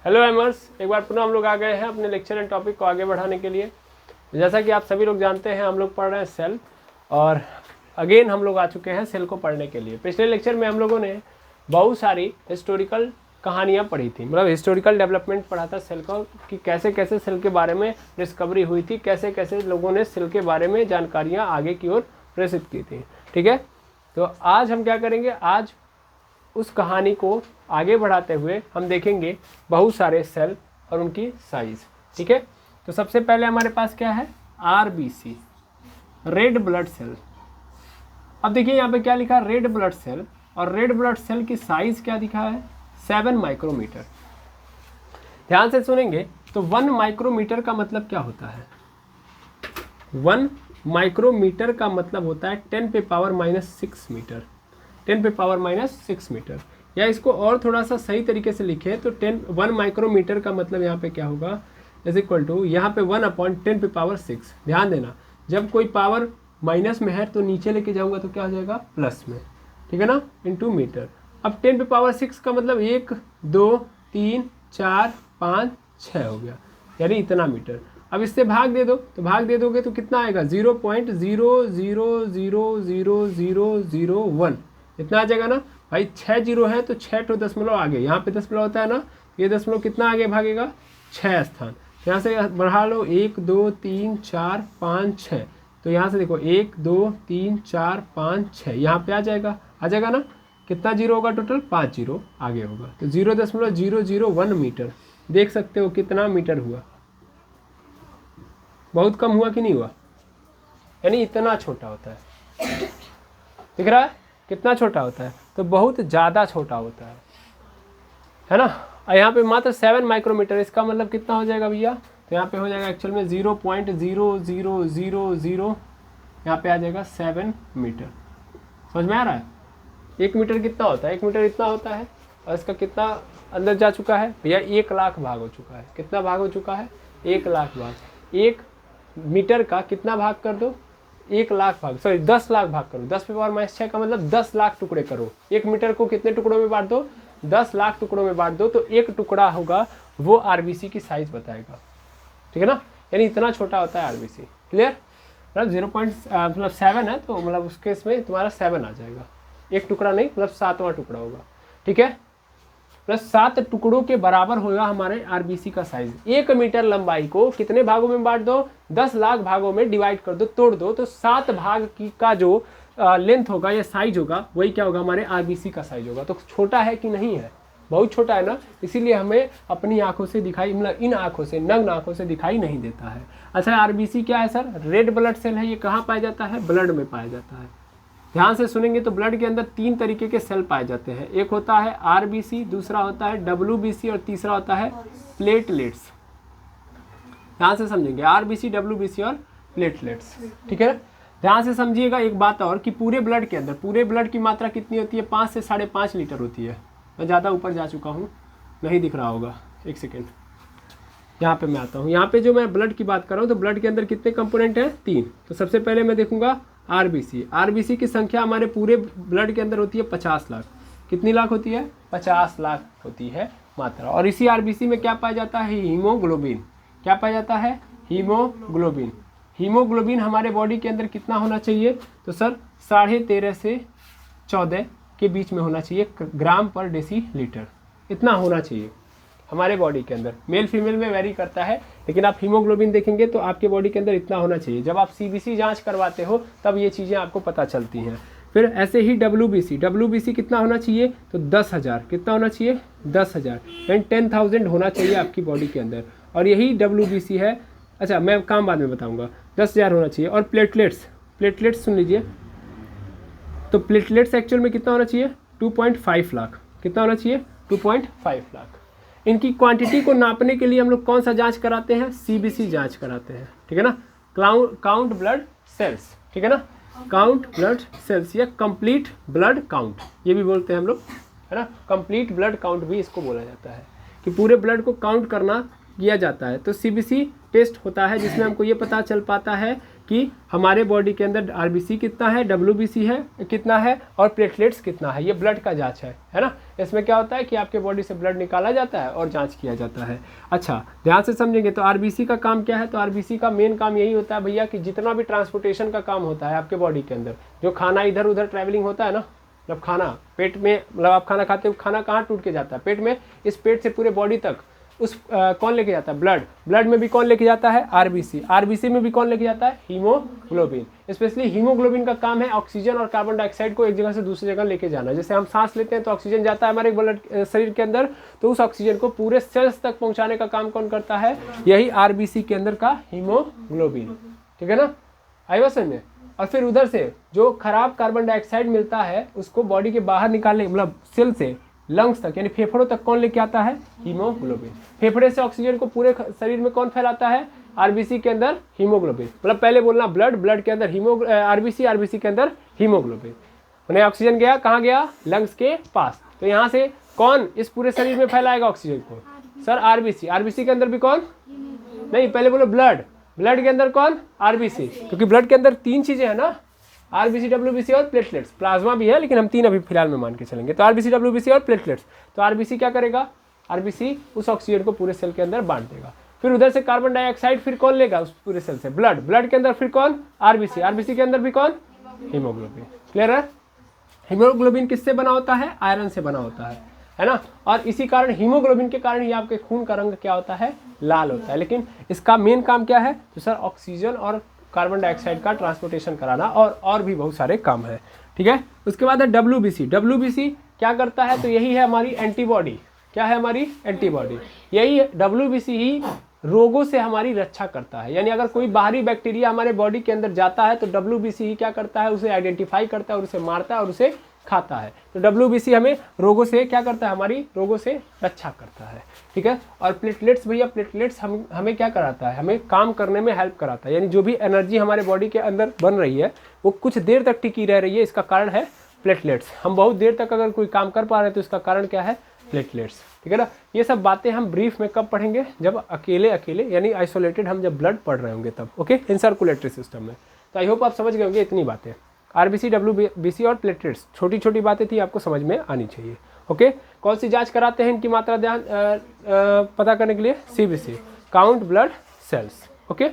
Hello एमर्स, एक बार पुनः हम लोग आ गए हैं अपने लेक्चर एंड टॉपिक को आगे बढ़ाने के लिए। जैसा कि आप सभी लोग जानते हैं, हम लोग पढ़ रहे हैं सेल, और अगेन हम लोग आ चुके हैं सेल को पढ़ने के लिए। पिछले लेक्चर में हम लोगों ने बहुत सारी हिस्टोरिकल कहानियाँ पढ़ी थी, मतलब हिस्टोरिकल डेवलपमेंट पढ़ा था सेल का, कि कैसे कैसे सेल के बारे में डिस्कवरी हुई थी, कैसे कैसे लोगों ने सेल के बारे में जानकारियाँ आगे की ओर प्रेषित की थी। ठीक है, तो आज हम क्या करेंगे, आज उस कहानी को आगे बढ़ाते हुए हम देखेंगे बहुत सारे सेल और उनकी साइज। ठीक है, तो सबसे पहले हमारे पास क्या है, आरबीसी, रेड ब्लड सेल। अब देखिए यहाँ पे क्या लिखा है, रेड ब्लड सेल, और रेड ब्लड सेल की साइज क्या दिखा है, 7 माइक्रोमीटर। ध्यान से सुनेंगे तो 1 माइक्रोमीटर का मतलब क्या होता है, 1 माइक्रोमीटर का मतलब होता है 10⁻⁻6 मीटर, 10⁻⁻6 मीटर। या इसको और थोड़ा सा सही तरीके से लिखे तो 1 माइक्रोमीटर का मतलब यहाँ पे क्या होगा, इज इक्वल टू, यहाँ पे 1/10⁻6। ध्यान देना, जब कोई पावर माइनस में है तो नीचे लेके जाऊंगा तो क्या हो जाएगा, प्लस में। ठीक है ना, इंटू मीटर। अब 10⁻6 का मतलब 1 2 3 4 5 6 हो गया, यानी इतना मीटर। अब इससे भाग दे दो, तो भाग दे दोगे तो कितना आएगा, 0.000001, इतना आ जाएगा ना भाई। 6 जीरो है तो 6 तो दशमलव आगे, यहाँ पे दशमलव होता है ना, ये दशमलव कितना आगे भागेगा, 6 स्थान। यहाँ से बढ़ा लो, 1 2 3 4 5 6, तो यहाँ से देखो 1 2 3 4 5 6, यहाँ पे आ जाएगा ना। कितना जीरो होगा टोटल, 5 जीरो आगे होगा, तो 0.001 मीटर। देख सकते हो कितना मीटर हुआ, बहुत कम हुआ कि नहीं हुआ, यानी इतना छोटा होता है। दिख रहा है कितना छोटा होता है, तो बहुत ज़्यादा छोटा होता है ना। और यहाँ पे मात्र 7 माइक्रोमीटर, इसका मतलब कितना हो जाएगा भैया, तो यहाँ पे हो जाएगा एक्चुअल में 0.0000, यहाँ पे आ जाएगा 7 मीटर। समझ में आ रहा है, 1 मीटर कितना होता है, 1 मीटर इतना होता है, और इसका कितना अंदर जा चुका है भैया, 1 लाख भाग हो चुका है। कितना भाग हो चुका है, 1 लाख भाग। 1 मीटर का कितना भाग कर दो, 1 लाख भाग, सॉरी 10 लाख भाग करो, 10⁻⁻6 का मतलब 10 लाख टुकड़े करो। 1 मीटर को कितने टुकड़ों में बांट दो, 10 लाख टुकड़ों में बांट दो, तो एक टुकड़ा होगा वो आरबीसी की साइज बताएगा। ठीक है ना, यानी इतना छोटा होता है आरबीसी। क्लियर, मतलब 0.7 है तो मतलब उसके इसमें तुम्हारा 7 आ जाएगा, एक टुकड़ा नहीं, मतलब 7वां टुकड़ा होगा। ठीक है, प्लस 7 टुकड़ों के बराबर होगा हमारे आरबीसी का साइज। 1 मीटर लंबाई को कितने भागों में बांट दो, 10 लाख भागों में डिवाइड कर दो, तोड़ दो, तो 7 भाग की का जो लेंथ होगा या साइज होगा, वही क्या होगा, हमारे आरबीसी का साइज होगा। तो छोटा है कि नहीं है, बहुत छोटा है ना, इसीलिए हमें अपनी आंखों से दिखाई, मतलब इन आंखों से, नग्न आंखों से दिखाई नहीं देता है। अच्छा, आरबीसी क्या है सर, रेड ब्लड सेल है। ये कहाँ पाया जाता है, ब्लड में पाया जाता है। ध्यान से सुनेंगे तो ब्लड के अंदर 3 तरीके के सेल पाए जाते हैं, एक होता है आरबीसी, दूसरा होता है डब्ल्यूबीसी, और तीसरा होता है प्लेटलेट्स। ध्यान से समझेंगे, आरबीसी, डब्ल्यूबीसी और प्लेटलेट्स। ठीक है, ध्यान से समझिएगा एक बात और, कि पूरे ब्लड के अंदर, पूरे ब्लड की मात्रा कितनी होती है, 5 से 5.5 लीटर होती है। मैं ज़्यादा ऊपर जा चुका हूँ, नहीं दिख रहा होगा, एक सेकेंड, यहाँ पे मैं आता हूँ। यहाँ पे जो मैं ब्लड की बात कर रहा हूँ, तो ब्लड के अंदर कितने कंपोनेंट हैं, 3। तो सबसे पहले मैं देखूंगा आरबीसी। आरबीसी की संख्या हमारे पूरे ब्लड के अंदर होती है 50 लाख। कितनी लाख होती है, 50 लाख होती है मात्रा। और इसी आरबीसी में क्या पाया जाता है, हीमोग्लोबिन। क्या पाया जाता है, हीमोग्लोबिन। हीमोग्लोबिन हमारे बॉडी के अंदर कितना होना चाहिए, तो सर 13.5 से 14 के बीच में होना चाहिए ग्राम पर डेसीलीटर, इतना होना चाहिए हमारे बॉडी के अंदर। मेल फीमेल में वेरी करता है, लेकिन आप हीमोग्लोबिन देखेंगे तो आपके बॉडी के अंदर इतना होना चाहिए। जब आप सीबीसी जांच करवाते हो तब ये चीज़ें आपको पता चलती हैं। फिर ऐसे ही डब्ल्यूबीसी कितना होना चाहिए, तो 10,000। कितना होना चाहिए, 10,000, यानी 10,000 होना चाहिए आपकी बॉडी के अंदर, और यही डब्ल्यूबीसी है। अच्छा, मैं काम बाद में बताऊँगा, 10,000 होना चाहिए। और प्लेटलेट्स सुन लीजिए, तो प्लेटलेट्स एक्चुअल में कितना होना चाहिए, 2.5 लाख। कितना होना चाहिए, 2.5 लाख। इनकी क्वांटिटी को नापने के लिए हम लोग कौन सा जांच कराते हैं, सीबीसी जांच कराते हैं। ठीक है ना, काउंट ब्लड सेल्स। ठीक है ना, काउंट ब्लड सेल्स या कंप्लीट ब्लड काउंट, ये भी बोलते हैं हम लोग, है ना। कंप्लीट ब्लड काउंट भी इसको बोला जाता है, कि पूरे ब्लड को काउंट करना किया जाता है। तो सीबीसी टेस्ट होता है जिसमें हमको ये पता चल पाता है कि हमारे बॉडी के अंदर आरबीसी कितना है, डब्ल्यूबीसी है कितना है और प्लेटलेट्स कितना है। ये ब्लड का जांच है ना। इसमें क्या होता है कि आपके बॉडी से ब्लड निकाला जाता है और जांच किया जाता है। अच्छा ध्यान से समझेंगे। तो आरबीसी का काम क्या है? तो आरबीसी का मेन काम यही होता है भैया कि जितना भी ट्रांसपोर्टेशन का काम होता है आपके बॉडी के अंदर, जो खाना इधर उधर ट्रैवलिंग होता है ना, मतलब खाना पेट में, मतलब आप खाना खाते हो, खाना कहाँ टूट के जाता है? पेट में। इस पेट से पूरे बॉडी तक उस कौन लेके जाता है? ब्लड। ब्लड में भी कौन लेके जाता है? आरबीसी। आरबीसी में भी कौन लेके जाता है? हीमोग्लोबिन। स्पेशली हीमोग्लोबिन का काम है ऑक्सीजन और कार्बन डाइऑक्साइड को एक जगह से दूसरी जगह लेके जाना। जैसे हम सांस लेते हैं तो ऑक्सीजन जाता है हमारे ब्लड शरीर के अंदर, तो उस ऑक्सीजन को पूरे सेल्स तक पहुंचाने का काम कौन करता है? यही आरबीसी के अंदर का हीमोग्लोबिन। ठीक है ना, आई बात समझ में। और फिर उधर से जो खराब कार्बन डाइऑक्साइड मिलता है उसको बॉडी के बाहर निकालने, मतलब सेल से लंग्स तक यानी फेफड़ों तक कौन लेके आता है? हीमोग्लोबिन। फेफड़े से ऑक्सीजन को पूरे शरीर में कौन फैलाता है? आरबीसी के अंदर हीमोग्लोबिन। मतलब पहले बोलना ब्लड, ब्लड के अंदर आरबीसी, आरबीसी के अंदर हीमोग्लोबिन। उन्हें ऑक्सीजन गया कहाँ गया? लंग्स के पास। तो यहाँ से कौन इस पूरे शरीर में फैलाएगा ऑक्सीजन को? Sir RBC. आरबीसी के अंदर भी कौन? नहीं, पहले बोलो ब्लड। ब्लड के अंदर कौन? आरबीसी। क्योंकि ब्लड के अंदर तीन चीजें हैं ना, आरबीसी, डब्ल्यूबीसी और प्लेटलेट्स। प्लाज्मा भी है लेकिन हम तीन अभी फिलहाल में मान के चलेंगे। तो आरबीसी, डब्ल्यूबीसी और प्लेटलेट्स। तो आरबीसी क्या करेगा? आरबीसी उस ऑक्सीजन को पूरे सेल के अंदर बांट देगा। फिर उधर से कार्बन डाइऑक्साइड फिर कौन लेगा उस पूरे सेल से? ब्लड। ब्लड के अंदर फिर कौन? आरबीसी। आरबीसी के अंदर भी कौन? हीमोग्लोबिन। क्लियर है? हीमोग्लोबिन किससे बना होता है? आयरन से बना होता है ना। और इसी कारण हीमोग्लोबिन के कारण ही आपके खून का रंग क्या होता है? लाल होता है। लेकिन इसका मेन काम क्या है? तो सर ऑक्सीजन और कार्बन डाइऑक्साइड का ट्रांसपोर्टेशन कराना और भी बहुत सारे काम है। ठीक है। उसके बाद है डब्ल्यूबीसी। डब्ल्यूबीसी क्या करता है? तो यही है हमारी एंटीबॉडी। क्या है हमारी? एंटीबॉडी। यही डब्ल्यूबीसी ही रोगों से हमारी रक्षा करता है। यानी अगर कोई बाहरी बैक्टीरिया हमारे बॉडी के अंदर जाता है तो डब्ल्यूबीसी ही क्या करता है? उसे आइडेंटिफाई करता है और उसे मारता है और उसे खाता है। तो डब्ल्यूबीसी हमें रोगों से क्या करता है? हमारी रोगों से रक्षा करता है। ठीक है। और प्लेटलेट्स भैया, प्लेटलेट्स हमें क्या कराता है? हमें काम करने में हेल्प कराता है। यानी जो भी एनर्जी हमारे बॉडी के अंदर बन रही है वो कुछ देर तक टिकी रह रही है, इसका कारण है प्लेटलेट्स। हम बहुत देर तक अगर कोई काम कर पा रहे हैं तो इसका कारण क्या है? प्लेटलेट्स। ठीक है ना। ये सब बातें हम ब्रीफ में कब पढ़ेंगे? जब अकेले यानी आइसोलेटेड हम जब ब्लड पढ़ रहे होंगे तब। ओके, इन सर्कुलेटरी सिस्टम में। तो आई होप आप समझ गए होंगे इतनी बातें। आरबीसी, डब्ल्यूबीसी और प्लेटलेट्स, छोटी छोटी बातें थी, आपको समझ में आनी चाहिए। ओके। कौन सी जांच कराते हैं इनकी मात्रा ध्यान पता करने के लिए? CBC, count blood cells. Okay.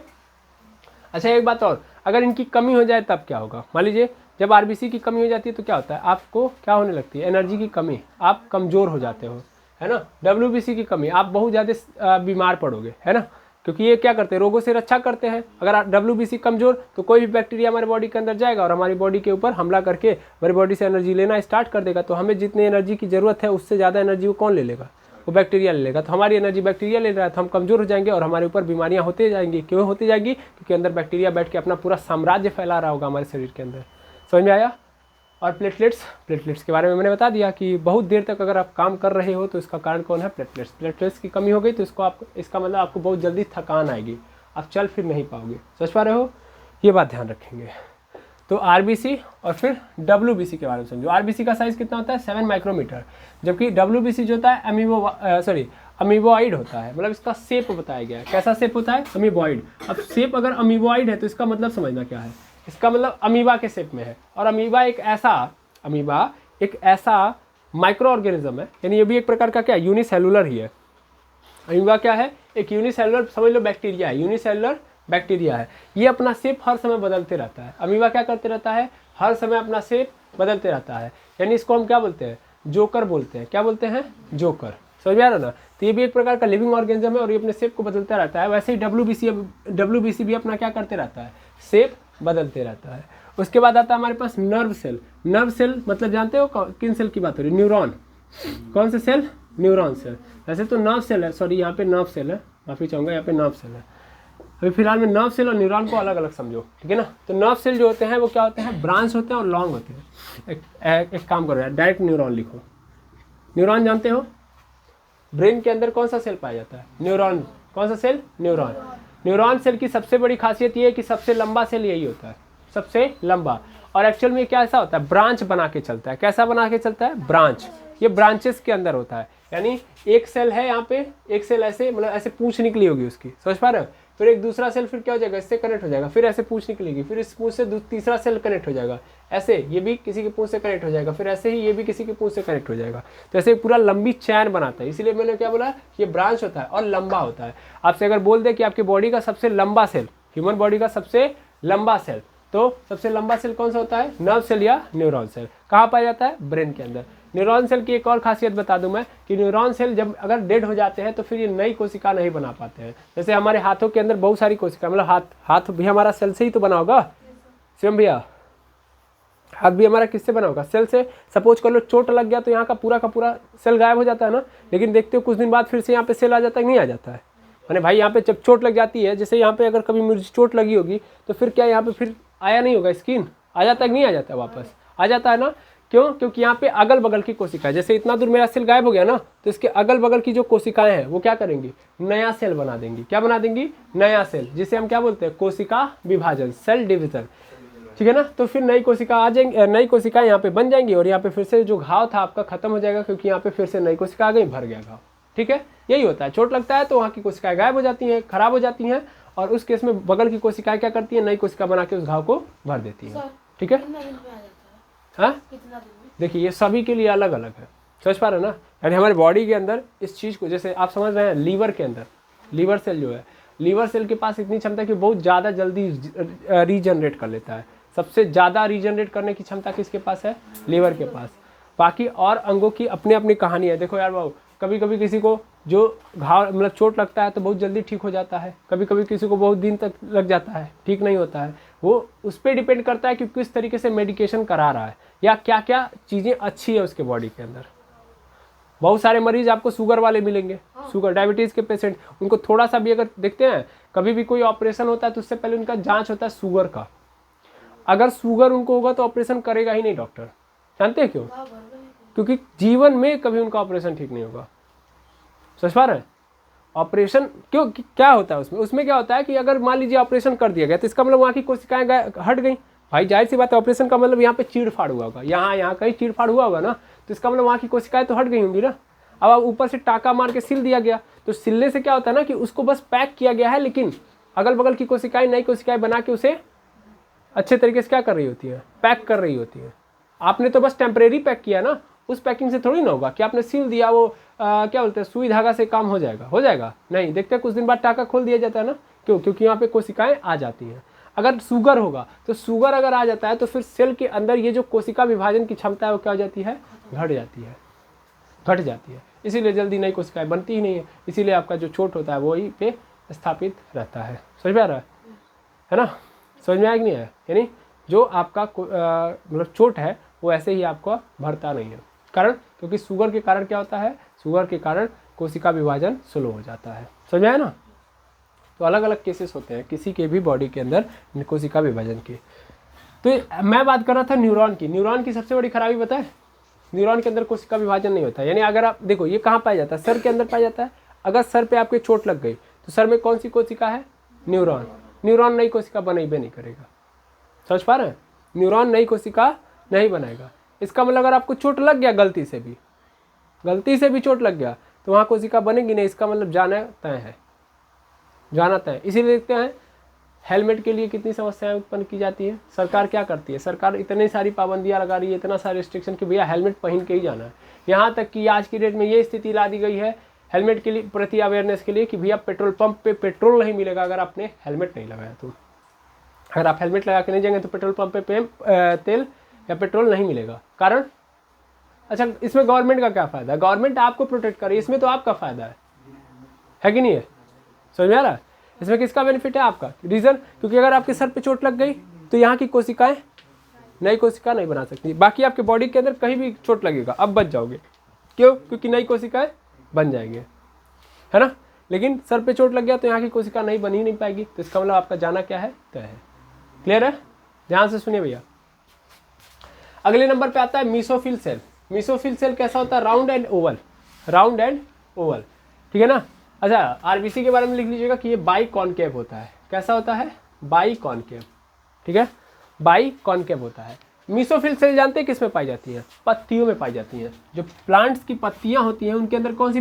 अच्छा एक बात और, अगर इनकी कमी हो जाए तब क्या होगा? मान लीजिए जब आरबीसी की कमी हो जाती है तो क्या होता है? आपको क्या होने लगती है? एनर्जी की कमी, आप कमज़ोर हो जाते हो, है ना। डब्ल्यूबीसी की कमी, आप बहुत ज़्यादा बीमार पड़ोगे, है ना। क्योंकि ये क्या करते हैं? रोगों से रक्षा करते हैं। अगर डब्ल्यूबीसी कमजोर तो कोई भी बैक्टीरिया हमारे बॉडी के अंदर जाएगा और हमारी बॉडी के ऊपर हमला करके हमारी बॉडी से एनर्जी लेना स्टार्ट कर देगा। तो हमें जितनी एनर्जी की जरूरत है उससे ज़्यादा एनर्जी वो कौन ले लेगा? वो बैक्टीरिया ले लेगा। तो हमारी एनर्जी बैक्टीरिया ले रहा है तो हम कमजोर हो जाएंगे और हमारे ऊपर बीमारियां होते जाएंगी। क्यों होती जाएगी? क्योंकि अंदर बैक्टीरिया बैठ के अपना पूरा साम्राज्य फैला रहा होगा हमारे शरीर के अंदर। समझ में आया? और प्लेटलेट्स के बारे में मैंने बता दिया कि बहुत देर तक अगर आप काम कर रहे हो तो इसका कारण कौन है? प्लेटलेट्स की कमी हो गई तो इसका मतलब आपको बहुत जल्दी थकान आएगी, आप चल फिर नहीं पाओगे। समझ पा रहे हो? ये बात ध्यान रखेंगे। तो आरबीसी और फिर डब्ल्यूबीसी के बारे में समझो। आरबीसी का साइज कितना होता है? 7 माइक्रोमीटर। जबकि डब्ल्यूबीसी जो होता है अमीबोइड होता है। मतलब इसका शेप बताया गया है। कैसा शेप होता है? अमीबोइड। अब शेप अगर अमीबोइड है तो इसका मतलब समझना क्या है? इसका मतलब अमीबा के शेप में है। और अमीबा एक ऐसा माइक्रो ऑर्गेनिज्म है, यानी ये भी एक प्रकार का क्या है? यूनिसेलुलर ही है। अमीबा क्या है? एक यूनिसेलुलर, समझ लो बैक्टीरिया है, यूनिसेलुलर बैक्टीरिया है। ये अपना शेप हर समय बदलते रहता है। अमीबा क्या करते रहता है? हर समय अपना शेप बदलते रहता है। यानी इसको हम क्या बोलते हैं? जोकर बोलते हैं। क्या बोलते हैं? जोकर। समझ में आ रहा ना। तो ये भी एक प्रकार का लिविंग ऑर्गेनिज्म है और ये अपने शेप को बदलता रहता है। वैसे ही डब्ल्यूबीसी भी अपना क्या करते रहता है? शेप बदलते रहता है। उसके बाद आता है हमारे पास नर्व सेल। नर्व सेल मतलब जानते हो किन सेल की बात हो रही है? न्यूरॉन। कौन से सेल? Neuron cell. वैसे तो नर्व सेल है, सॉरी यहाँ पे नर्व सेल है, माफी चाहूँगा, यहाँ पे नर्व सेल है। अभी फिलहाल में नर्व सेल और न्यूरॉन को अलग अलग समझो, ठीक है ना। तो नर्व सेल जो होते हैं वो क्या होते हैं? ब्रांच होते हैं और लॉन्ग होते हैं। एक काम करो यार, डायरेक्ट न्यूरॉन लिखो। न्यूरॉन जानते हो? ब्रेन के अंदर कौन सा सेल पाया जाता है? न्यूरॉन। कौन सा सेल? न्यूरॉन। न्यूरॉन सेल की सबसे बड़ी खासियत ये है कि सबसे लंबा सेल यही होता है, सबसे लंबा। और एक्चुअल में क्या ऐसा होता है? ब्रांच बना के चलता है। कैसा बना के चलता है? ब्रांच। ये ब्रांचेस के अंदर होता है। यानी एक सेल है यहाँ पे, एक सेल ऐसे मतलब ऐसे पूंछ निकली होगी उसकी, समझ पा रहे हो, फिर एक दूसरा सेल फिर क्या हो जाएगा, इससे कनेक्ट हो जाएगा, फिर ऐसे पूंछ निकलेगी, फिर इस पूंछ से तीसरा सेल कनेक्ट हो जाएगा, ऐसे ये भी किसी के पूंछ से कनेक्ट हो जाएगा, फिर ऐसे ही ये भी किसी के पूंछ से कनेक्ट हो जाएगा। तो ऐसे पूरा लंबी चैन बनाता है, इसीलिए मैंने क्या बोला, ये ब्रांच होता है और लंबा होता है। आपसे अगर बोल दे कि आपकी बॉडी का सबसे लंबा सेल, ह्यूमन बॉडी का सबसे लंबा सेल, तो सबसे लंबा सेल कौन सा होता है, नर्व सेल या न्यूरॉन सेल। कहाँ पाया जाता है, ब्रेन के अंदर। न्यूरॉन सेल की एक और खासियत बता दूं मैं कि न्यूरॉन सेल जब अगर डेड हो जाते हैं तो फिर ये नई कोशिका नहीं बना पाते हैं। जैसे हमारे हाथों के अंदर बहुत सारी कोशिका, मतलब हाथ भी हमारा सेल से ही तो बना होगा, शिवम भैया, हाथ भी हमारा किससे बना होगा, सेल से। सपोज कर लो चोट लग गया तो यहाँ का पूरा सेल गायब हो जाता है ना, लेकिन देखते हो कुछ दिन बाद फिर से यहाँ पे सेल आ जाता है, नहीं आ जाता है। मैंने भाई यहाँ पे जब चोट लग जाती है, जैसे यहाँ पे अगर कभी मुझे चोट लगी होगी तो फिर क्या यहाँ पे फिर आया नहीं होगा, स्किन आ जाता है कि नहीं आ जाता है, वापस आ जाता है ना। क्यों, क्योंकि यहाँ पे अगल बगल की कोशिकाएं, जैसे इतना दूर मेरा सेल गायब हो गया ना, तो इसके अगल बगल की जो कोशिकाएं हैं वो क्या करेंगी, नया सेल बना देंगी। क्या बना देंगी, नया सेल, जिसे हम क्या बोलते हैं, कोशिका विभाजन, सेल डिवीजन, ठीक है ना। तो फिर नई कोशिका आ जाएंगी, नई कोशिकाएं यहाँ पे बन जाएंगी और यहाँ पे फिर से जो घाव था आपका खत्म हो जाएगा, क्योंकि यहाँ पे फिर से नई कोशिका आ गई, भर गया घाव। ठीक है, यही होता है, चोट लगता है तो वहाँ की कोशिकाएं गायब हो जाती हैं, खराब हो जाती हैं, और उस केस में बगल की कोशिकाएं क्या करती है, नई कोशिका बना के उस घाव को भर देती है। ठीक है, हाँ देखिए ये सभी के लिए अलग अलग है, समझ पा रहे हो ना। यानी हमारे बॉडी के अंदर इस चीज़ को, जैसे आप समझ रहे हैं लीवर के अंदर, लीवर सेल जो है, लीवर सेल के पास इतनी क्षमता कि बहुत ज़्यादा जल्दी रीजनरेट कर लेता है। सबसे ज़्यादा रीजनरेट करने की क्षमता किसके पास है, लीवर के पास। बाकी और अंगों की अपनी अपनी कहानी है। देखो यार बाबू, कभी कभी किसी को जो घाव मतलब चोट लगता है तो बहुत जल्दी ठीक हो जाता है, कभी कभी किसी को बहुत दिन तक लग जाता है, ठीक नहीं होता है। वो उस पर डिपेंड करता है कि किस तरीके से मेडिकेशन करा रहा है या क्या क्या चीज़ें अच्छी है उसके बॉडी के अंदर। बहुत सारे मरीज आपको शुगर वाले मिलेंगे, शुगर डायबिटीज़ के पेशेंट, उनको थोड़ा सा भी अगर देखते हैं, कभी भी कोई ऑपरेशन होता है तो उससे पहले उनका जांच होता है शुगर का। अगर शुगर उनको होगा तो ऑपरेशन करेगा ही नहीं डॉक्टर, जानते हैं क्यों, क्योंकि जीवन में कभी उनका ऑपरेशन ठीक नहीं होगा। समझ पा रहे हैं, ऑपरेशन क्यों क्या होता है उसमें क्या होता है कि अगर मान लीजिए ऑपरेशन कर दिया गया तो इसका मतलब वहाँ की कोशिकाएं हट गई। भाई जाहिर सी बात है, ऑपरेशन का मतलब यहाँ पे चीड़-फाड़ हुआ होगा, यहाँ कहीं चीड़-फाड़ हुआ होगा ना, तो इसका मतलब वहाँ की कोशिकाएं तो हट गई होंगी ना। अब ऊपर से टाका मार के सिल दिया गया, तो सिलने से क्या होता है ना कि उसको बस पैक किया गया है, लेकिन अगल बगल की कोशिकाएं नई कोशिकाएं बना के उसे अच्छे तरीके से क्या कर रही होती है, पैक कर रही होती है। आपने तो बस टेम्परेरी पैक किया ना, उस पैकिंग से थोड़ी ना होगा कि आपने सील दिया, वो क्या बोलते हैं सुई धागा से काम हो जाएगा नहीं। देखते हैं कुछ दिन बाद टाका खोल दिया जाता है ना, क्यों, क्योंकि यहाँ पे कोशिकाएं आ जाती हैं। अगर शुगर होगा तो शुगर अगर आ जाता है तो फिर सेल के अंदर ये जो कोशिका विभाजन की क्षमता है वो क्या हो जाती है, घट जाती है। इसीलिए जल्दी नई कोशिकाएं बनती ही नहीं है, इसीलिए आपका जो चोट होता है वही पे स्थापित रहता है। समझ में आ रहा है ना, समझ में आया कि नहीं है। यानी जो आपका मतलब चोट है वो ऐसे ही आपको भरता नहीं है, कारण क्योंकि शुगर के कारण क्या होता है, शुगर के कारण कोशिका विभाजन स्लो हो जाता है। समझ में आया ना। तो अलग अलग केसेस होते हैं किसी के भी बॉडी के अंदर कोशिका विभाजन के। तो मैं बात कर रहा था न्यूरॉन की। न्यूरॉन की सबसे बड़ी खराबी पता है, न्यूरॉन के अंदर कोशिका विभाजन नहीं होता। यानी अगर आप देखो ये कहाँ पाया जाता है, सर के अंदर पाया जाता है। अगर सर पे आपके चोट लग गई तो सर में कौन सी कोशिका है, न्यूरॉन। न्यूरॉन नई कोशिका बनेबे नहीं करेगा, समझ पा रहे हैं, न्यूरॉन नई कोशिका नहीं बनाएगा। इसका मतलब अगर आपको चोट लग गया गलती से भी चोट लग गया तो वहाँ कोशिका बनेगी नहीं, इसका मतलब जाना तय है। इसीलिए देखते हैं हेलमेट के लिए कितनी समस्याएं उत्पन्न की जाती है। सरकार क्या करती है, सरकार इतनी सारी पाबंदियां लगा रही है, इतना सारे रिस्ट्रिक्शन कि भैया हेलमेट पहन के ही जाना है। यहाँ तक कि आज की डेट में ये स्थिति ला दी गई है हेलमेट के लिए प्रति अवेयरनेस के लिए कि भैया पेट्रोल पंप पे पेट्रोल नहीं मिलेगा अगर आपने हेलमेट नहीं लगाया तो। अगर आप हेलमेट लगा के नहीं जाएंगे तो पेट्रोल पंप पे तेल या पेट्रोल नहीं मिलेगा। कारण अच्छा, इसमें गवर्नमेंट का क्या फ़ायदा है, गवर्नमेंट आपको प्रोटेक्ट करे, इसमें तो आपका फ़ायदा है कि नहीं है। समझ में आ रहा है, इसमें किसका बेनिफिट है, आपका। रीज़न क्योंकि अगर आपके सर पे चोट लग गई तो यहाँ की कोशिकाएं नई कोशिका नहीं बना सकती। बाकी आपके बॉडी के अंदर कहीं भी चोट लगेगा अब बच जाओगे, क्यों, क्योंकि नई कोशिकाएं बन जाएंगे, है ना। लेकिन सर पे चोट लग गया तो यहाँ की कोशिका नहीं बन ही नहीं पाएगी, तो इसका मतलब आपका जाना क्या है, तय है। क्लियर है, ध्यान से सुनिए भैया। अगले नंबर पे आता है मीसोफिल सेल। मीसोफिल सेल कैसा होता है, राउंड एंड ओवल, ठीक है ना। अच्छा, आरबीसी के बारे में लिख लीजिएगा कि ये बाई कॉनकेव होता है। कैसा होता है, बाई कॉनकेव, ठीक है, बाई कॉनकेव होता है। मीसोफिल सेल जानते हैं किस में पाई जाती हैं? पत्तियों में पाई जाती हैं। जो प्लांट्स की पत्तियां होती हैं उनके अंदर कौन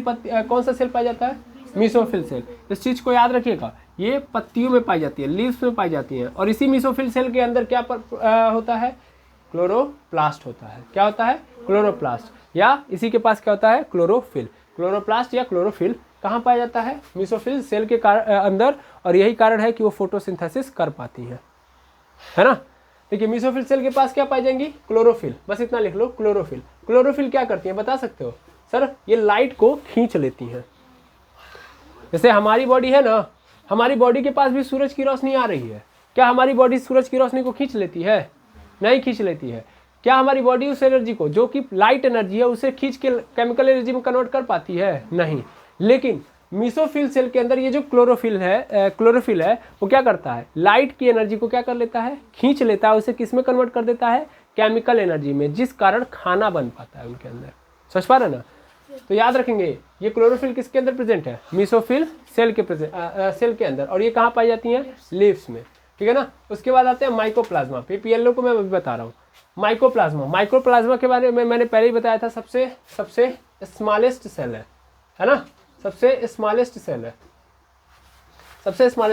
सा सेल पाया जाता है? Mesophyll cell. इस चीज़ को याद रखिएगा, ये पत्तियों में पाई जाती है, लीव्स में पाई जाती हैं। और इसी मीसोफिल सेल के अंदर क्या होता है? क्लोरोप्लास्ट होता है। क्या होता है? क्लोरोप्लास्ट। या इसी के पास क्या होता है? क्लोरोफिल। क्लोरोप्लास्ट या क्लोरोफिल कहाँ पाया जाता है? मीसोफिल सेल के अंदर। और यही कारण है कि वो फोटोसिंथेसिस कर पाती हैं, है ना। देखिए मीसोफिल सेल के पास क्या पाई जाएंगी? क्लोरोफिल। बस इतना लिख लो, क्लोरोफिल। क्लोरोफिल क्या करती है बता सकते हो? सर ये लाइट को खींच लेती हैं। जैसे हमारी बॉडी है ना, हमारी बॉडी के पास भी सूरज की रोशनी आ रही है। क्या हमारी बॉडी सूरज की रोशनी को खींच लेती है? नहीं खींच लेती है। क्या हमारी बॉडी उस एनर्जी को, जो कि लाइट एनर्जी है, उसे खींच के केमिकल एनर्जी में कन्वर्ट कर पाती है? नहीं। लेकिन मीसोफिल सेल के अंदर ये जो क्लोरोफिल है वो क्या करता है? लाइट की एनर्जी को क्या कर लेता है? खींच लेता है। उसे किस में कन्वर्ट कर देता है? केमिकल एनर्जी में, जिस कारण खाना बन पाता है उनके अंदर। समझ पा रहे ना? तो याद रखेंगे ये क्लोरोफिल किसके अंदर प्रेजेंट है? मीसोफिल सेल के अंदर। और ये कहाँ पाई जाती हैं? लीव्स में। ठीक है ना। उसके बाद आते हैं माइकोप्लाज्मा। पीपीएलओ को मैं अभी बता रहा हूँ। माइक्रोप्लाज्मा के बारे में मैंने पहले ही बताया था, सबसे स्मॉलेस्ट सेल है ना। सबसे स्मॉलेस्ट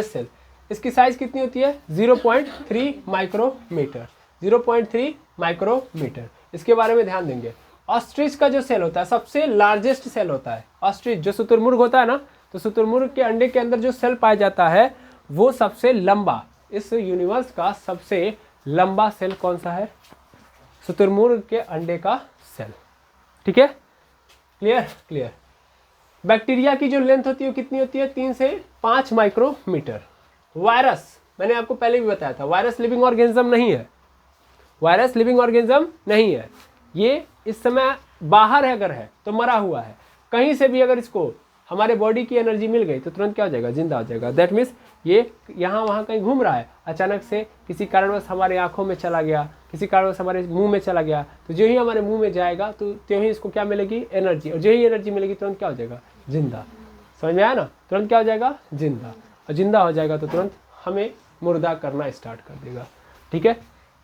सेल। इसकी साइज कितनी होती है? 0.3 माइक्रोमीटर। 0.3 माइक्रोमीटर। इसके बारे में ध्यान देंगे। ऑस्ट्रिच का जो सेल होता है सबसे लार्जेस्ट सेल होता है। ऑस्ट्रिच जो शुतुरमुर्ग होता है ना, तो शुतुरमुर्ग के अंडे के अंदर जो सेल पाया जाता है वो सबसे लंबा, इस यूनिवर्स का सबसे लंबा सेल कौन सा है? शुतुरमुर्ग के अंडे का सेल। ठीक है, क्लियर। बैक्टीरिया की जो लेंथ होती है वो कितनी होती है? 3 से 5 माइक्रोमीटर। वायरस, मैंने आपको पहले भी बताया था, वायरस लिविंग ऑर्गेनिज्म नहीं है। ये इस समय बाहर है, अगर है तो मरा हुआ है। कहीं से भी अगर इसको हमारे बॉडी की एनर्जी मिल गई तो तुरंत क्या हो जाएगा? जिंदा हो जाएगा। दैट मीन्स ये यहाँ वहाँ कहीं घूम रहा है, अचानक से किसी कारणवश हमारे आंखों में चला गया, किसी कारणवश हमारे मुंह में चला गया, तो जो ही हमारे मुंह में जाएगा तो त्यों ही इसको क्या मिलेगी? एनर्जी। और जो ही एनर्जी मिलेगी तुरंत क्या हो जाएगा? जिंदा। समझ में आया ना? तुरंत क्या हो जाएगा? जिंदा। और जिंदा हो जाएगा तो तुरंत हमें मुर्दा करना स्टार्ट कर देगा। ठीक है,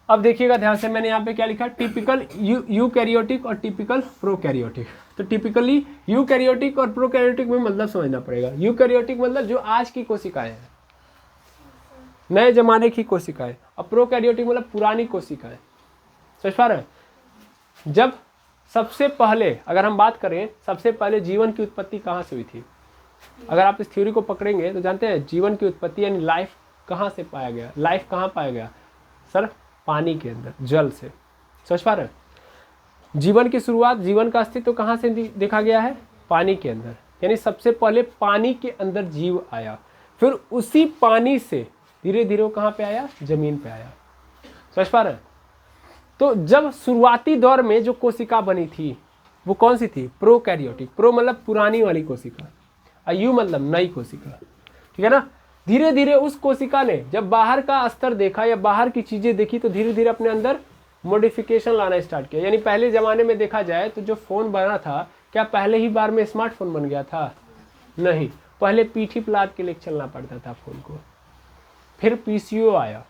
अब देखिएगा ध्यान से, मैंने यहाँ पे क्या लिखा? टिपिकल यूकैरियोटिक और टिपिकल प्रोकैरियोटिक। तो टिपिकली यूकैरियोटिक और प्रोकैरियोटिक में मतलब समझना पड़ेगा। यूकैरियोटिक मतलब जो आज की कोशिकाएं हैं, नए जमाने की कोशिकाएं, और प्रोकैरियोटिक मतलब पुरानी कोशिकाएं। समझ पा रहे हैं? जब सबसे पहले अगर हम बात करें, सबसे पहले जीवन की उत्पत्ति कहाँ से हुई थी? अगर आप इस थ्योरी को पकड़ेंगे तो जानते हैं जीवन की उत्पत्ति यानी लाइफ कहाँ से पाया गया? लाइफ कहाँ पाया गया? सर पानी के अंदर, जल से। समझ पा रहे हैं? जीवन की शुरुआत, जीवन का अस्तित्व कहाँ से देखा गया है? पानी के अंदर। यानी सबसे पहले पानी के अंदर जीव आया, फिर उसी पानी से धीरे धीरे वो कहाँ पे आया? जमीन पे आया। समझ पा रहे हैं? तो जब शुरुआती दौर में जो कोशिका बनी थी वो कौन सी थी? प्रोकैरियोटिक। प्रो मतलब पुरानी वाली कोशिका, और यू मतलब नई कोशिका। ठीक है ना। धीरे धीरे उस कोशिका ने जब बाहर का स्तर देखा या बाहर की चीजें देखी तो धीरे धीरे अपने अंदर मॉडिफिकेशन लाना स्टार्ट किया। यानी पहले ज़माने में देखा जाए तो जो फ़ोन बना था, क्या पहले ही बार में स्मार्टफोन बन गया था? नहीं, पहले पीठी प्लाट के लिए चलना पड़ता था फ़ोन को। फिर पीसीओ आया।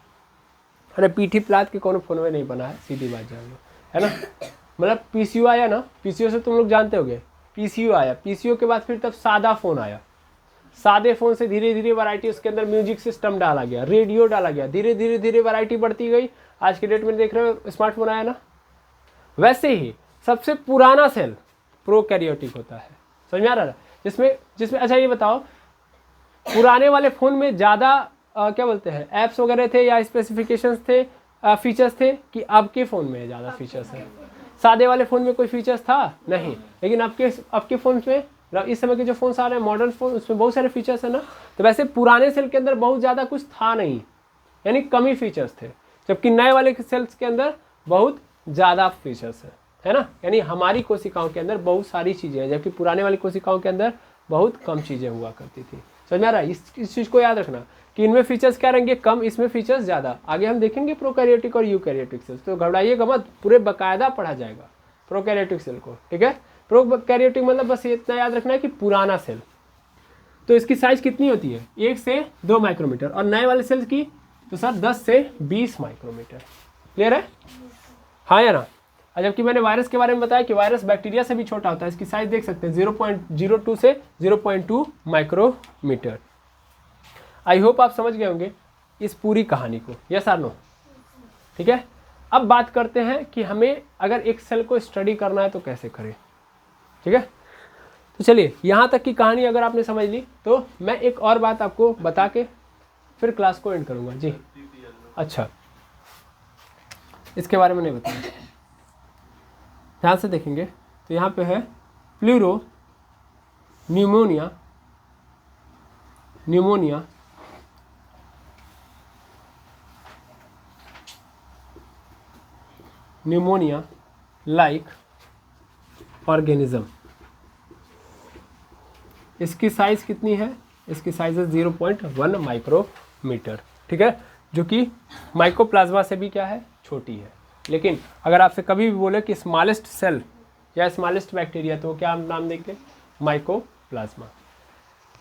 अरे पीठी प्लाट के कौन फ़ोन में नहीं बना है, सीधी बात जान लो, है ना। मतलब पीसीओ आया ना, पीसीओ से तुम लोग जानते होगे, पीसीओ आया। पीसीओ के बाद फिर तब सादा फ़ोन आया। सादे फ़ोन से धीरे धीरे वैरायटी, उसके अंदर म्यूजिक सिस्टम डाला गया, रेडियो डाला गया, धीरे धीरे वैरायटी बढ़ती गई। आज के डेट में देख रहे हो स्मार्टफोन आया ना। वैसे ही सबसे पुराना सेल प्रोकैरियोटिक होता है। समझ में आ रहा है? जिसमें अच्छा ये बताओ, पुराने वाले फ़ोन में ज़्यादा क्या बोलते हैं, ऐप्स वगैरह थे या स्पेसिफिकेशंस थे, फीचर्स थे, कि आपके फ़ोन में ज़्यादा फीचर्स हैं? सादे वाले फ़ोन में कोई फीचर्स था नहीं, लेकिन आपके फ़ोन में, इस समय के जो फ़ोन्स आ रहे हैं मॉडर्न फ़ोन, उसमें बहुत सारे फीचर्स हैं ना। तो वैसे पुराने सेल के अंदर बहुत ज़्यादा कुछ था नहीं, यानी कम ही फीचर्स थे, जबकि नए वाले सेल्स के अंदर बहुत ज़्यादा फीचर्स है ना। यानी हमारी कोशिकाओं के अंदर बहुत सारी चीज़ें हैं, जबकि पुराने वाली कोशिकाओं के अंदर बहुत कम चीज़ें हुआ करती थी। समझ में आ रहा है? इस चीज़ को याद रखना कि इनमें फीचर्स क्या रहेंगे? कम, इसमें फीचर्स ज़्यादा। आगे हम देखेंगे प्रोकैरियोटिक और यूकैरियोटिक सेल्स, तो घबराइएगा मत, पूरे बाकायदा पढ़ा जाएगा प्रोकैरियोटिक सेल को। ठीक है, प्रोकैरियोटिक मतलब बस इतना याद रखना है कि पुराना सेल। तो इसकी साइज कितनी होती है? 1 से 2 माइक्रोमीटर। और नए वाले सेल्स की तो सर 10 से 20 माइक्रोमीटर। क्लियर है? हाँ या ना। और जबकि मैंने वायरस के बारे में बताया कि वायरस बैक्टीरिया से भी छोटा होता है, इसकी साइज देख सकते हैं 0.02 से 0.2 माइक्रोमीटर। आई होप आप समझ गए होंगे इस पूरी कहानी को, यस और नो। ठीक है, अब बात करते हैं कि हमें अगर एक सेल को स्टडी करना है तो कैसे करें। ठीक है, तो चलिए यहाँ तक की कहानी अगर आपने समझ ली तो मैं एक और बात आपको बता के फिर क्लास को एंड करूँगा। जी अच्छा, इसके बारे में नहीं बताया, ध्यान से देखेंगे तो यहाँ पे है pleuro pneumonia, pneumonia pneumonia like organism. इसकी साइज कितनी है? इसकी साइज है 0.1 माइक्रोमीटर। ठीक है, जो कि माइकोप्लाज्मा से भी क्या है, छोटी है। लेकिन अगर आपसे कभी भी बोले कि स्मॉलेस्ट सेल या स्मॉलेस्ट बैक्टीरिया, तो क्या नाम देंगे? माइकोप्लाज्मा।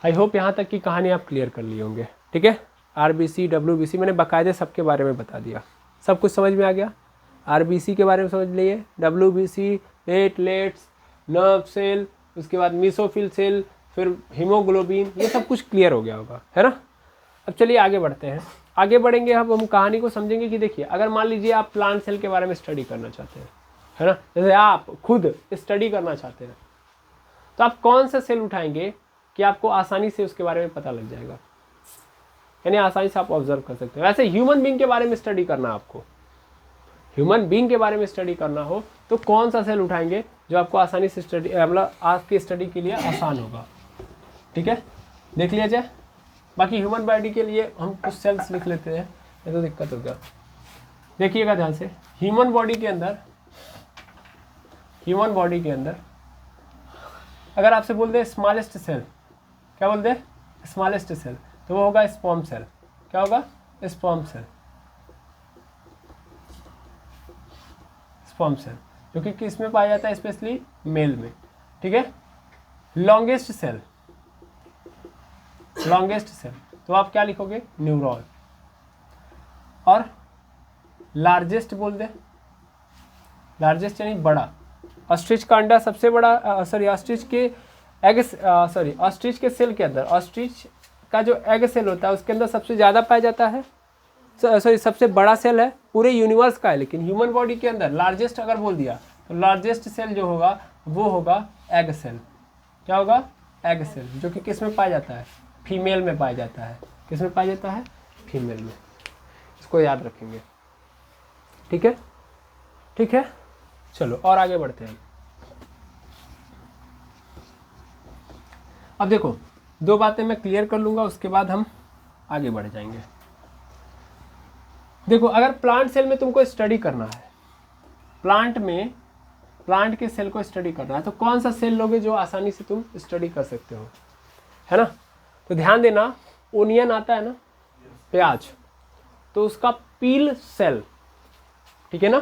आई होप यहाँ तक की कहानी आप क्लियर कर लिए होंगे। ठीक है, आरबीसी, डब्ल्यूबीसी मैंने बाकायदे सबके बारे में बता दिया, सब कुछ समझ में आ गया। आरबीसी के बारे में समझ लिए, डब्ल्यूबीसी, प्लेटलेट्स, नर्व सेल, उसके बाद मीसोफिल सेल, फिर हीमोग्लोबिन, ये सब कुछ क्लियर हो गया होगा, है ना। अब चलिए आगे बढ़ते हैं। आगे बढ़ेंगे, अब हम कहानी को समझेंगे कि देखिए अगर मान लीजिए आप प्लांट सेल के बारे में स्टडी करना चाहते हैं, है ना, जैसे आप खुद स्टडी करना चाहते हैं, तो आप कौन सा सेल उठाएंगे कि आपको आसानी से उसके बारे में पता लग जाएगा, यानी आसानी से आप ऑब्जर्व कर सकते हैं। वैसे ह्यूमन बीइंग के बारे में स्टडी करना, आपको ह्यूमन बीइंग के बारे में स्टडी करना हो तो कौन सा सेल उठाएंगे जो आपको आसानी से स्टडी, मतलब आपकी स्टडी के लिए आसान होगा। ठीक है, देख लिया जाए। बाकी ह्यूमन बॉडी के लिए हम कुछ सेल्स लिख लेते हैं, ये तो दिक्कत होगा। देखिएगा ध्यान से, ह्यूमन बॉडी के अंदर अगर आपसे बोल दे स्मॉलेस्ट सेल, क्या बोल दे? स्मॉलेस्ट सेल, तो वो होगा स्पर्म सेल। क्या होगा? Sperm cell. स्पर्म सेल जो कि किस में पाया जाता है? स्पेशली मेल में। ठीक है, लॉन्गेस्ट सेल, लॉन्गेस्ट सेल तो आप क्या लिखोगे? न्यूरॉन। और लार्जेस्ट बोल दे, लार्जेस्ट यानी बड़ा। ऑस्ट्रिच का अंडा सबसे बड़ा, ऑस्ट्रिच के एग, ऑस्ट्रिच के सेल के अंदर, ऑस्ट्रिच का जो एग सेल होता है उसके अंदर सबसे ज़्यादा पाया जाता है, सबसे बड़ा सेल है पूरे यूनिवर्स का है। लेकिन ह्यूमन बॉडी के अंदर लार्जेस्ट अगर बोल दिया तो लार्जेस्ट सेल जो होगा वो होगा एग सेल। क्या होगा? एग सेल, जो कि किस में पाया जाता है? फीमेल में पाया जाता है। किस में पाया जाता है? फीमेल में। इसको याद रखेंगे। ठीक है, ठीक है, चलो और आगे बढ़ते हैं। अब देखो, दो बातें मैं क्लियर कर लूँगा, उसके बाद हम आगे बढ़ जाएंगे। देखो, अगर प्लांट सेल में तुमको स्टडी करना है, प्लांट के सेल को स्टडी करना है, तो कौन सा सेल लोगे जो आसानी से तुम स्टडी कर सकते हो, है ना। तो ध्यान देना, ओनियन आता है ना, प्याज, तो उसका पील सेल, ठीक है ना,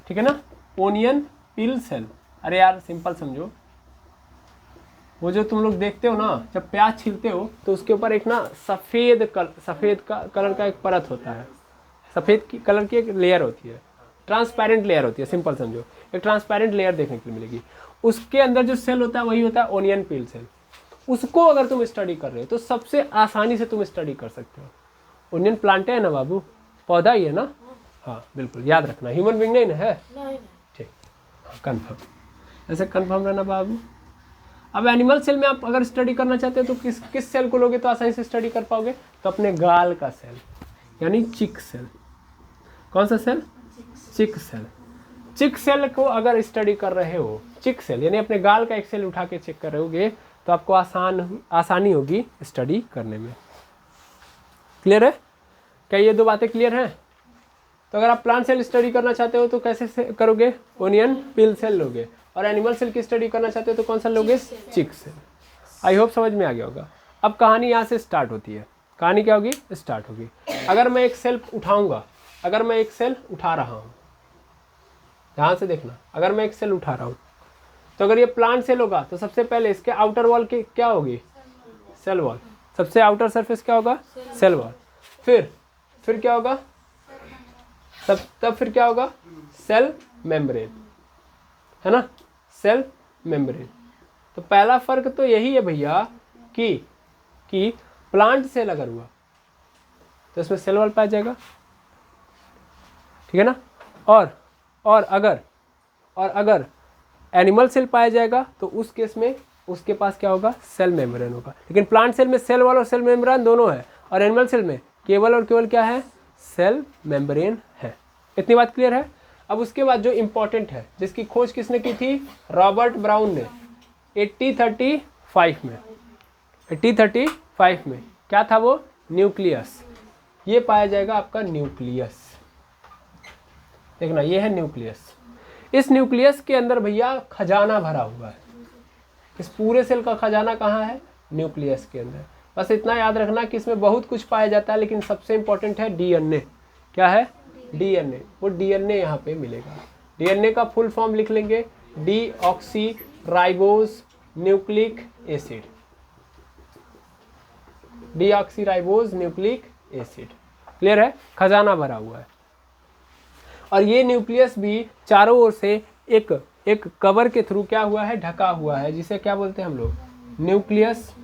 ठीक है ना, ओनियन पील सेल। अरे यार सिंपल समझो, वो जो तुम लोग देखते हो ना, जब प्याज छीलते हो तो उसके ऊपर एक ना सफ़ेद कलर का एक परत होता है, सफ़ेद कलर की एक लेयर होती है, ट्रांसपेरेंट लेयर होती है। सिंपल समझो, एक ट्रांसपेरेंट लेयर देखने को मिलेगी, उसके अंदर जो सेल होता है वही होता है ओनियन पील सेल। उसको अगर तुम स्टडी कर रहे हो तो सबसे आसानी से तुम स्टडी कर सकते हो। ओनियन प्लांट है ना बाबू, पौधा ही है ना। हाँ बिल्कुल, याद रखना, ह्यूमन बीइंग नहीं ना है। ठीक, कंफर्म, ऐसे कंफर्म रहना बाबू। अब एनिमल सेल में आप अगर स्टडी करना चाहते हो तो किस सेल को लोगे तो आसानी से स्टडी कर पाओगे? तो अपने गाल का सेल, यानी चिक सेल। कौन सा सेल? चिक सेल। चिक सेल को अगर स्टडी कर रहे हो, चिक सेल यानी अपने गाल का एक सेल उठा के चेक कर रहे हो तो आपको आसानी होगी स्टडी करने में। क्लियर है? क्या ये दो बातें क्लियर हैं? तो अगर आप प्लांट सेल स्टडी करना चाहते हो तो कैसे करोगे? ओनियन पील सेल लोगे। और एनिमल सेल की स्टडी करना चाहते हो तो कौन सा लोगे? चिक सेल। आई होप समझ में आ गया होगा। अब कहानी यहाँ से स्टार्ट होती है। कहानी क्या होगी? स्टार्ट होगी। अगर मैं एक सेल उठाऊंगा, अगर मैं एक सेल उठा रहा हूँ, ध्यान से देखना, अगर मैं एक सेल उठा रहा हूँ तो अगर ये प्लांट सेल होगा तो सबसे पहले इसके आउटर वॉल की क्या होगी? Cell wall. सबसे आउटर सरफेस क्या होगा? Cell wall. फिर क्या होगा? तब फिर क्या होगा, सेल मेम्ब्रेन, है ना, सेल मेम्ब्रेन। तो पहला फर्क तो यही है भैया कि प्लांट सेल अगर हुआ तो इसमें सेल वॉल पाया जाएगा, ठीक है ना। और अगर एनिमल सेल पाया जाएगा तो उस केस में उसके पास क्या होगा, सेल मेम्ब्रेन होगा। लेकिन प्लांट सेल में सेल वॉल और सेल मेम्ब्रेन दोनों है, और एनिमल सेल में केवल और केवल क्या है, सेल मेम्ब्रेन है। इतनी बात क्लियर है। अब उसके बाद जो इंपॉर्टेंट है, जिसकी खोज किसने की थी, रॉबर्ट ब्राउन ने 1835 में क्या था वो, न्यूक्लियस। ये पाया जाएगा आपका न्यूक्लियस, देखना ये है न्यूक्लियस। इस न्यूक्लियस के अंदर भैया खजाना भरा हुआ है। इस पूरे सेल का खजाना कहाँ है, न्यूक्लियस के अंदर। बस इतना याद रखना कि इसमें बहुत कुछ पाया जाता है, लेकिन सबसे इंपॉर्टेंट है डीएनए। क्या है, डीएनए। वो डीएनए यहाँ पे मिलेगा। डीएनए का फुल फॉर्म लिख लेंगे, deoxy ribose nucleic acid, deoxy ribose nucleic acid. Clear है, खजाना भरा हुआ है। और ये न्यूक्लियस भी चारों ओर से एक कवर के थ्रू क्या हुआ है, ढका हुआ है, जिसे क्या बोलते हैं हम लोग, न्यूक्लियस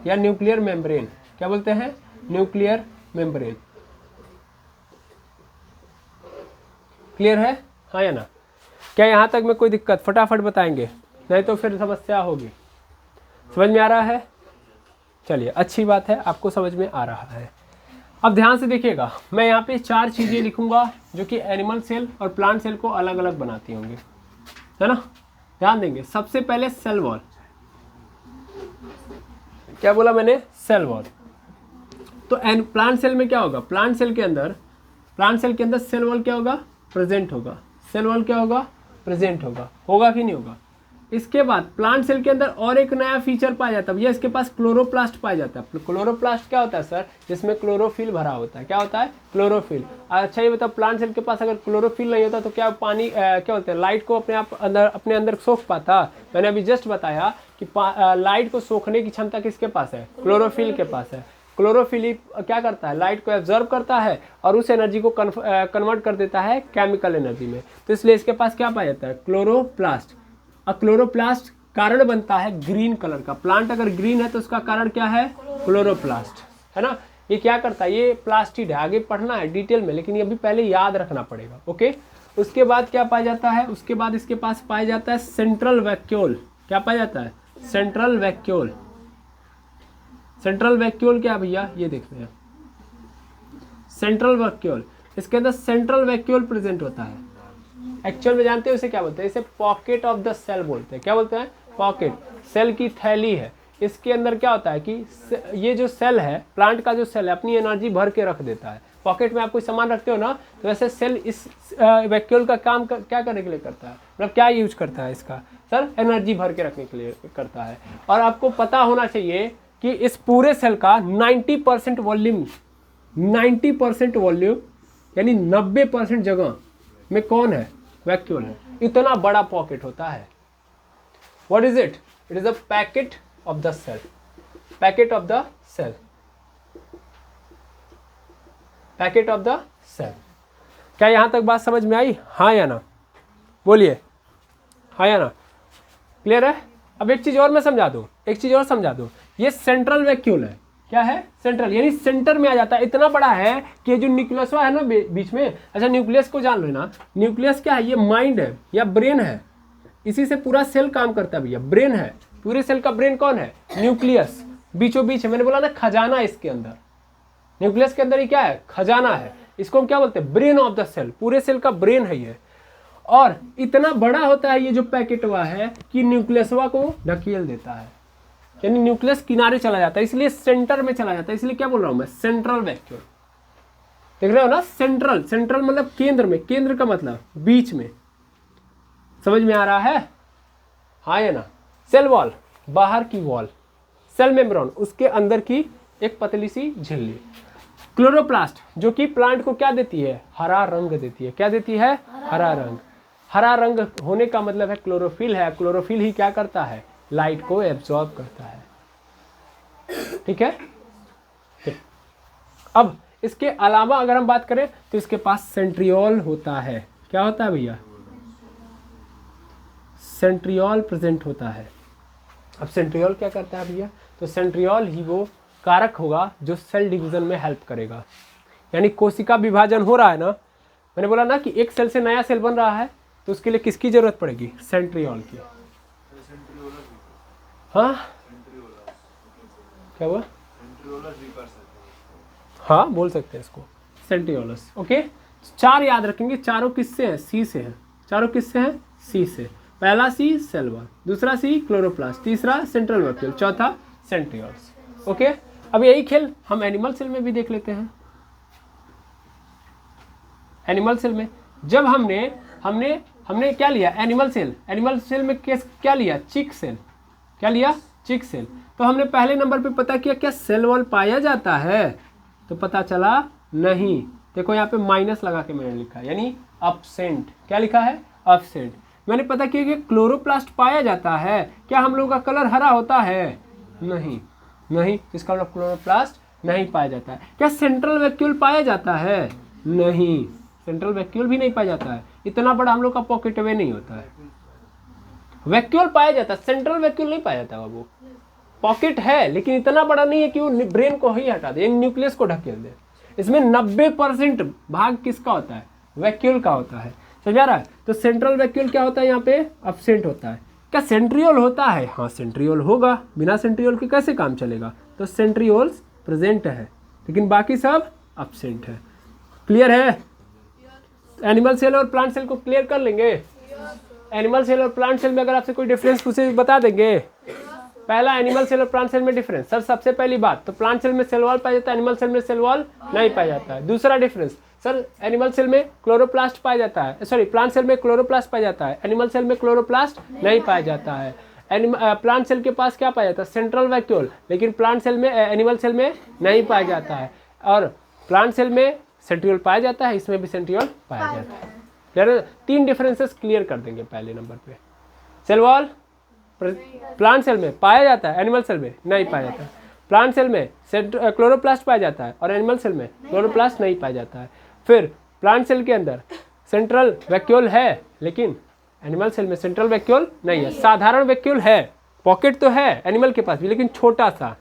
या न्यूक्लियर मेम्ब्रेन। क्या बोलते हैं, न्यूक्लियर मेम्ब्रेन। क्लियर है, हाँ या ना। क्या यहाँ तक में कोई दिक्कत, फटाफट बताएंगे, नहीं तो फिर समस्या होगी। समझ में आ रहा है, चलिए अच्छी बात है, आपको समझ में आ रहा है। अब ध्यान से देखिएगा, मैं यहाँ पे 4 चीज़ें लिखूंगा जो कि एनिमल सेल और प्लांट सेल को अलग अलग बनाती होंगी, है ना। ध्यान देंगे। सबसे पहले सेल वॉल। क्या बोला मैंने, सेल वॉल। तो प्लांट सेल में क्या होगा, प्लांट सेल के अंदर सेल वॉल क्या होगा, प्रेजेंट होगा। सेल वॉल क्या होगा, प्रेजेंट होगा कि नहीं होगा। इसके बाद प्लांट सेल के अंदर और एक नया फीचर पाया जाता है, भैया इसके पास क्लोरोप्लास्ट पाया जाता है। क्लोरोप्लास्ट क्या होता है सर, जिसमें क्लोरोफिल भरा होता है। क्या होता है, क्लोरोफिल। अच्छा ये बताओ, प्लांट सेल के पास अगर क्लोरोफिल नहीं होता तो क्या पानी क्या बोलते हैं, लाइट को अपने अंदर सोख पाता। मैंने अभी जस्ट बताया कि लाइट को सोखने की क्षमता किसके पास है, क्लोरोफिल के पास है। क्लोरोफिल क्या करता है, लाइट को एब्जॉर्ब करता है और उस एनर्जी को कन्वर्ट कर देता है केमिकल एनर्जी में। तो इसलिए इसके पास क्या पाया जाता है, क्लोरोप्लास्ट। और क्लोरोप्लास्ट कारण बनता है ग्रीन कलर का। प्लांट अगर ग्रीन है तो उसका कारण क्या है, क्लोरोप्लास्ट, है ना। ये क्या करता है, ये प्लास्टिड है, आगे पढ़ना है डिटेल में, लेकिन ये अभी पहले याद रखना पड़ेगा, ओके। उसके बाद क्या पाया जाता है, उसके बाद इसके पास पाया जाता है सेंट्रल वैक्यूल। क्या पाया जाता है, सेंट्रल वैक्यूल। सेंट्रल वैक्यूल क्या भैया, ये देखते हैं, सेंट्रल वैक्यूल। इसके अंदर सेंट्रल वैक्यूल प्रेजेंट होता है। एक्चुअल में जानते हैं उसे क्या बोलते हैं, इसे पॉकेट ऑफ द सेल बोलते हैं। क्या बोलते हैं, पॉकेट। सेल की थैली है। इसके अंदर क्या होता है कि ये जो सेल है, प्लांट का जो सेल है, अपनी एनर्जी भर के रख देता है। पॉकेट में आप कोई सामान रखते हो ना, तो वैसे सेल इस वैक्यूल का काम क्या करने के लिए करता है, मतलब क्या यूज करता है इसका, सर एनर्जी भर के रखने के लिए करता है। और आपको पता होना चाहिए कि इस पूरे सेल का 90% वॉल्यूम, 90% वॉल्यूम यानी 90% जगह में कौन है, वैक्यूल है। इतना बड़ा पॉकेट होता है। What is it, it is a packet of the cell, packet of the cell, packet of the cell. क्या यहां तक बात समझ में आई, हाँ या ना, बोलिए हाँ या ना। क्लियर है। अब एक चीज और मैं समझा दूं, एक चीज और समझा दूं। ये सेंट्रल वैक्यूल है। क्या है, सेंट्रल, यानी सेंटर में आ जाता है। इतना बड़ा है कि ये जो न्यूक्लियस है ना बीच में, अच्छा न्यूक्लियस को जान लेना, न्यूक्लियस क्या है, ये माइंड है या ब्रेन है। इसी से पूरा सेल काम करता है भैया, ब्रेन है। पूरे सेल का ब्रेन कौन है, न्यूक्लियस। बीचों बीच है, मैंने बोला ना खजाना इसके अंदर, न्यूक्लियस के अंदर ही क्या है, खजाना है। इसको हम क्या बोलते हैं, ब्रेन ऑफ द सेल। पूरे सेल का ब्रेन है ये। और इतना बड़ा होता है ये जो पैकेट हुआ है कि न्यूक्लियसवा को ढकेल देता है, यानी न्यूक्लियस किनारे चला जाता है, इसलिए सेंटर में चला जाता है। इसलिए क्या बोल रहा हूं मैं, सेंट्रल वैक्यूल। देख रहे हो ना, सेंट्रल, सेंट्रल मतलब केंद्र में, केंद्र का मतलब बीच में। समझ में आ रहा है, हाँ या ना। सेल वॉल, बाहर की वॉल, सेल मेम्ब्रेन, उसके अंदर की एक पतली सी झिल्ली। क्लोरोप्लास्ट जो कि प्लांट को क्या देती है, हरा रंग देती है। क्या देती है, हरा रंग। हरा रंग होने का मतलब है क्लोरोफिल है। क्लोरोफिल ही क्या करता है, लाइट को एब्जॉर्ब करता है। ठीक है। अब इसके अलावा अगर हम बात करें तो इसके पास सेंट्रियोल होता है। क्या होता है भैया? सेंट्रियोल प्रेजेंट होता है। अब सेंट्रियोल क्या करता है भैया? तो सेंट्रियोल ही वो कारक होगा जो सेल डिवीजन में हेल्प करेगा। यानी कोशिका विभाजन हो रहा है ना, मैंने बोला ना कि एक सेल से नया सेल बन रहा है, तो उसके लिए किसकी जरूरत पड़ेगी? सेंट्रियोल की। हाँ क्या हुआ? हाँ बोल सकते हैं इसको, सेंट्रियोलस। ओके, चार याद रखेंगे, चारों किससे हैं? सी से हैं। चारों किससे हैं? सी से। पहला सी सेल वॉल, दूसरा सी क्लोरोप्लास्ट, तीसरा सेंट्रल वैक्यूल, चौथा सेंट्रियोल्स। ओके, अब यही खेल हम एनिमल सेल में भी देख लेते हैं। एनिमल सेल में जब हमने क्या लिया? एनिमल सेल में क्या लिया? चिक सेल। क्या लिया? चिक सेल। तो हमने पहले नंबर पे पता किया क्या सेल वॉल पाया जाता है? तो पता चला नहीं। देखो यहाँ पे माइनस लगा के मैंने लिखा है, यानी अब्सेंट। क्या लिखा है? अब्सेंट। मैंने पता किया कि क्लोरोप्लास्ट पाया जाता है। क्या हम लोगों का कलर हरा होता है? नहीं, इसका मतलब क्लोरोप्लास्ट नहीं पाया जाता है। क्या सेंट्रल वैक्यूल पाया जाता है? नहीं, सेंट्रल वैक्यूल भी नहीं पाया जाता है। इतना बड़ा हम लोग का पॉकेट वे नहीं होता है। वैक्यूल पाया जाता है, सेंट्रल वैक्यूल नहीं पाया जाता बाबू। पॉकेट है लेकिन इतना बड़ा नहीं है कि वो ब्रेन को ही हटा दे, न्यूक्लियस को ढकेल दे। इसमें 90% भाग किसका होता है? वैक्यूल का होता है। समझा रहा है? तो सेंट्रल वैक्यूल क्या होता है? यहाँ पे अब्सेंट होता है। क्या सेंट्रियोल होता है? हाँ सेंट्रियोल होगा, बिना सेंट्रियोल के कैसे काम चलेगा? तो सेंट्रियोल्स प्रेजेंट है लेकिन बाकी सब अब्सेंट है। क्लियर है? एनिमल सेल और प्लांट सेल को क्लियर कर लेंगे। एनिमल सेल और प्लांट सेल में अगर आपसे कोई डिफरेंस पूछे बता देंगे। पहला, एनिमल सेल और प्लांट सेल में डिफरेंस। सर सबसे पहली बात तो प्लांट सेल में सेल वॉल पाया जाता है, एनिमल सेल में सेल वॉल नहीं पाया जाता है। दूसरा डिफरेंस, सर एनिमल सेल में क्लोरोप्लास्ट पाया जाता है, सॉरी प्लांट सेल में क्लोरोप्लास्ट पाया जाता है, एनिमल सेल में क्लोरोप्लास्ट नहीं पाया जाता है। प्लांट सेल के पास क्या पाया जाता है? सेंट्रल वैक्यूल, लेकिन प्लांट सेल में एनिमल सेल में नहीं पाया जाता है। और प्लांट सेल में सेंट्रियोल पाया जाता है, इसमें भी सेंट्रियोल पाया जाता है। क्लियर? 3 डिफरेंसेस क्लियर कर देंगे पहले नंबर पे। सेल वॉल प्लांट सेल में पाया जाता है, एनिमल सेल में नहीं पाया जाता है। प्लांट सेल में क्लोरोप्लास्ट पाया जाता है और एनिमल सेल में क्लोरोप्लास्ट नहीं पाया जाता है। फिर प्लांट सेल के अंदर सेंट्रल वैक्यूल है लेकिन एनिमल सेल में सेंट्रल वैक्यूल नहीं है। साधारण वैक्यूल है, पॉकेट तो है एनिमल के पास भी लेकिन छोटा सा।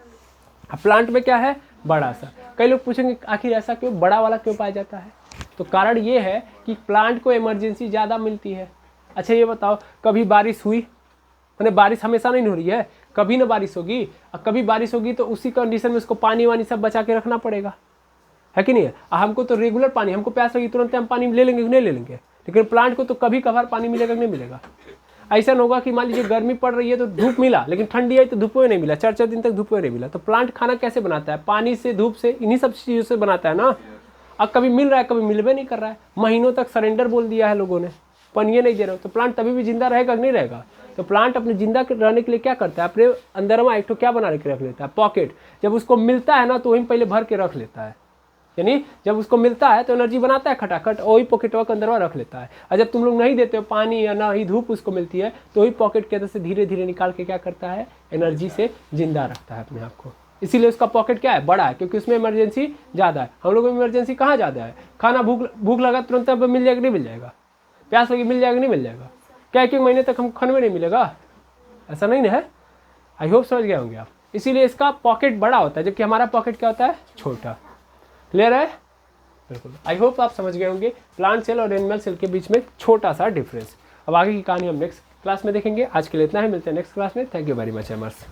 प्लांट में क्या है? बड़ा सा। कई लोग पूछेंगे आखिर ऐसा क्यों, बड़ा वाला क्यों पाया जाता है? तो कारण ये है कि प्लांट को इमरजेंसी ज़्यादा मिलती है। अच्छा ये बताओ, कभी बारिश हुई? मैंने बारिश हमेशा नहीं हो रही है, कभी ना बारिश होगी, और कभी बारिश होगी तो उसी कंडीशन में उसको पानी वानी सब बचा के रखना पड़ेगा, है कि नहीं है? हमको तो रेगुलर पानी, हमको प्यास लगी तुरंत हम पानी ले लेंगे, नहीं ले लेंगे, लेकिन प्लांट को तो कभी कभार पानी मिलेगा कि नहीं मिलेगा। ऐसा होगा कि मान लीजिए गर्मी पड़ रही है तो धूप मिला, लेकिन ठंडी आई तो धूप नहीं मिला, 4-4 दिन तक धूप नहीं मिला। तो प्लांट खाना कैसे बनाता है? पानी से, धूप से, इन्हीं सब चीज़ों से बनाता है ना। अब कभी मिल रहा है कभी मिलवे नहीं कर रहा है, महीनों तक सरेंडर बोल दिया है लोगों ने, पानी नहीं दे रहे हो, तो प्लांट तभी भी जिंदा रहेगा कि नहीं रहेगा? तो प्लांट अपने जिंदा रहने के लिए क्या करता है? अपने अंदर में एक तो क्या बना के रख लेता है? पॉकेट। जब उसको मिलता है ना तो वहीं पहले भर के रख लेता है, यानी जब उसको मिलता है तो एनर्जी बनाता है खटाखट, वही पॉकेटवा के अंदर में रख लेता है। और जब तुम लोग नहीं देते हो पानी या ना ही धूप उसको मिलती है तो वही पॉकेट के अंदर से धीरे धीरे निकाल के क्या करता है? एनर्जी से जिंदा रखता है अपने आप को। इसीलिए उसका पॉकेट क्या है? बड़ा है, क्योंकि उसमें इमरजेंसी ज़्यादा है। हम लोगों में इमरजेंसी कहाँ ज़्यादा है? खाना भूख लगा तुरंत अब मिल जाएगा नहीं मिल जाएगा? प्यास लगी मिल जाएगा नहीं मिल जाएगा? क्या 1 महीने तक हम खाने में नहीं मिलेगा? ऐसा नहीं है। आई होप समझ गए होंगे आप। इसीलिए इसका पॉकेट बड़ा होता है जबकि हमारा पॉकेट क्या होता है? छोटा। क्लियर है? बिल्कुल। आई होप आप समझ गए होंगे प्लांट सेल और एनिमल सेल के बीच में छोटा सा डिफरेंस। अब आगे की कहानी हम नेक्स्ट क्लास में देखेंगे। आज के लिए इतना ही, मिलते हैं नेक्स्ट क्लास में। Thank you very much एमर्स।